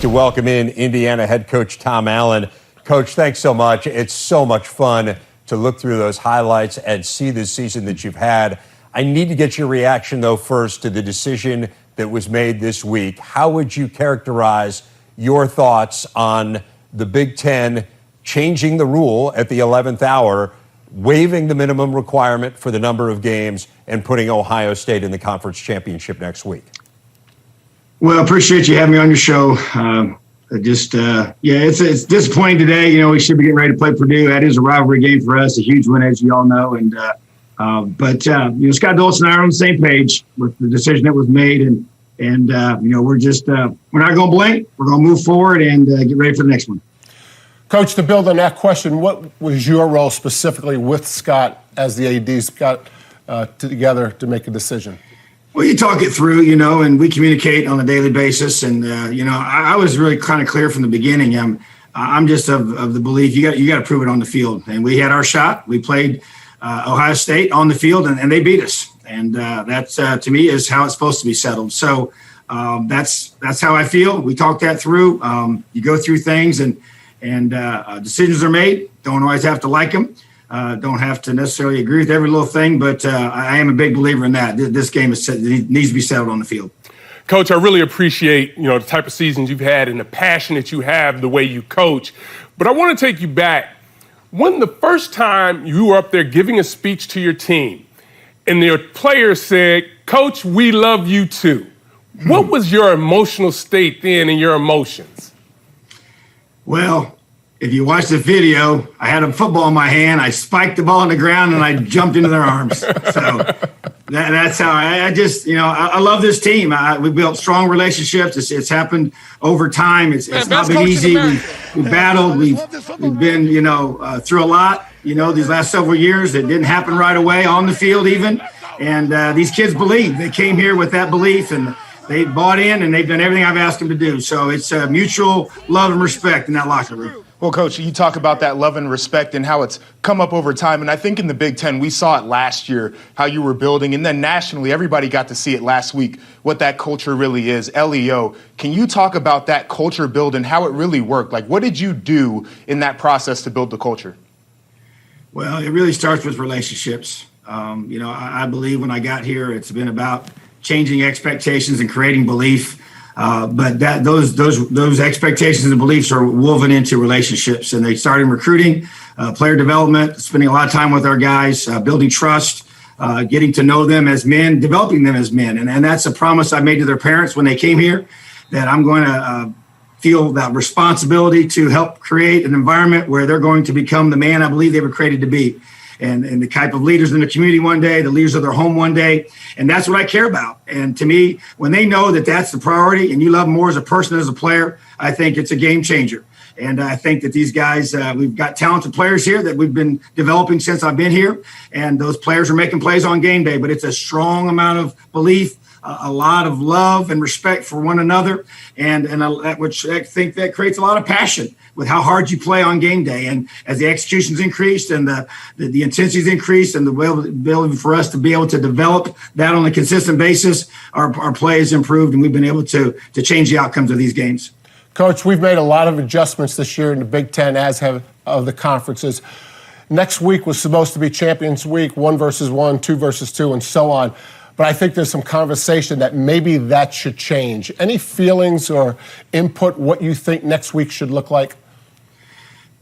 To welcome in Indiana head coach Tom Allen. Coach, thanks so much. It's so much fun to look through those highlights and see the season that you've had. I need to get your reaction, though, first to the decision that was made this week. How would you characterize your thoughts on the Big Ten changing the rule at the 11th hour, waiving the minimum requirement for the number of games, and putting Ohio State in the conference championship next week? Well, appreciate you having me on your show. It's disappointing today. You know, we should be getting ready to play Purdue. That is a rivalry game for us, a huge win, as you all know. But Scott Dulce and I are on the same page with the decision that was made, and we're not going to blink. We're going to move forward and get ready for the next one. Coach, to build on that question, what was your role specifically with Scott as the ADs got together to make a decision? Well, you talk it through, and we communicate on a daily basis. And, I was really kind of clear from the beginning. I'm just of the belief you got to prove it on the field. And we had our shot. We played Ohio State on the field, and they beat us. And that's, to me, is how it's supposed to be settled. So that's how I feel. We talked that through. You go through things, and decisions are made. Don't always have to like them. Don't have to necessarily agree with every little thing, but I am a big believer in that. This game needs to be settled on the field. Coach, I really appreciate, the type of seasons you've had and the passion that you have, the way you coach. But I want to take you back. When the first time you were up there giving a speech to your team and their players said, "Coach, we love you too." What was your emotional state then and your emotions? Well, if you watch the video, I had a football in my hand. I spiked the ball on the ground and I jumped into their arms. So that's how I love this team. We built strong relationships. It's happened over time. It's not been easy. We battled. We've been, through a lot, these last several years. It didn't happen right away on the field even. And these kids believe. They came here with that belief, and they bought in, and they've done everything I've asked them to do. So it's mutual love and respect in that locker room. Well, Coach, you talk about that love and respect and how it's come up over time. And I think in the Big Ten, we saw it last year, how you were building. And then nationally, everybody got to see it last week, what that culture really is, LEO. Can you talk about that culture build and how it really worked? Like, what did you do in that process to build the culture? Well, it really starts with relationships. I believe when I got here, it's been about changing expectations and creating belief. But those expectations and beliefs are woven into relationships, and they start in recruiting, player development, spending a lot of time with our guys, building trust, getting to know them as men, developing them as men. And that's a promise I made to their parents when they came here, that I'm going to feel that responsibility to help create an environment where they're going to become the man I believe they were created to be. And the type of leaders in the community one day, the leaders of their home one day. And that's what I care about. And to me, when they know that that's the priority and you love them more as a person, as a player, I think it's a game changer. And I think that these guys, we've got talented players here that we've been developing since I've been here. And those players are making plays on game day. But it's a strong amount of belief, a lot of love and respect for one another. Which I think that creates a lot of passion with how hard you play on game day. And as the execution's increased and the intensity's increased and the ability for us to be able to develop that on a consistent basis, our play has improved, and we've been able to change the outcomes of these games. Coach, we've made a lot of adjustments this year in the Big Ten, as have the conferences. Next week was supposed to be Champions Week, 1 versus 1, 2 versus 2, and so on. But I think there's some conversation that maybe that should change. Any feelings or input what you think next week should look like?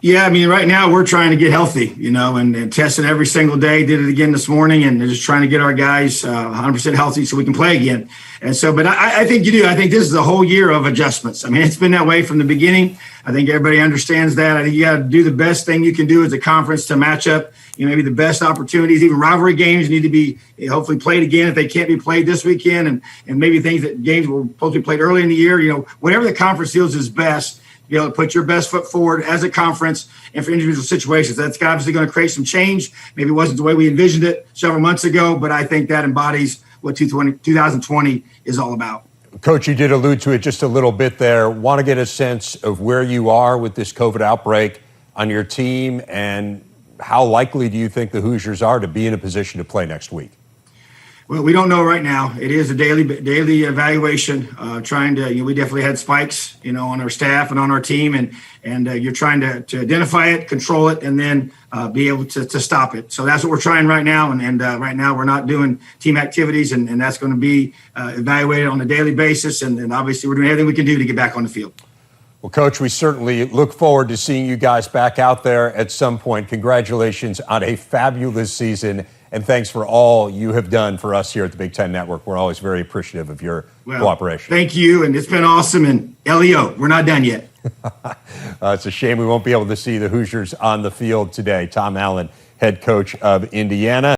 Yeah, I mean, right now we're trying to get healthy, and testing every single day. Did it again this morning, and just trying to get our guys 100% healthy so we can play again. And so, but I think you do. I think this is a whole year of adjustments. I mean, it's been that way from the beginning. I think everybody understands that. I think you got to do the best thing you can do as a conference to match up, maybe the best opportunities. Even rivalry games need to be hopefully played again if they can't be played this weekend, and maybe games were supposed to be played early in the year. Whatever the conference feels is best. Be able to put your best foot forward as a conference and for individual situations. That's obviously going to create some change. Maybe it wasn't the way we envisioned it several months ago, but I think that embodies what 2020 is all about. Coach, you did allude to it just a little bit there. Want to get a sense of where you are with this COVID outbreak on your team, and how likely do you think the Hoosiers are to be in a position to play next week? Well, we don't know right now. It is a daily evaluation. Trying to, we definitely had spikes, on our staff and on our team, and you're trying to identify it, control it, and then be able to stop it. So that's what we're trying right now. And right now we're not doing team activities, and that's going to be evaluated on a daily basis. And obviously we're doing everything we can do to get back on the field. Well, Coach, we certainly look forward to seeing you guys back out there at some point. Congratulations on a fabulous season. And thanks for all you have done for us here at the Big Ten Network. We're always very appreciative of your cooperation. Thank you, and it's been awesome. And LEO, we're not done yet. It's a shame we won't be able to see the Hoosiers on the field today. Tom Allen, head coach of Indiana.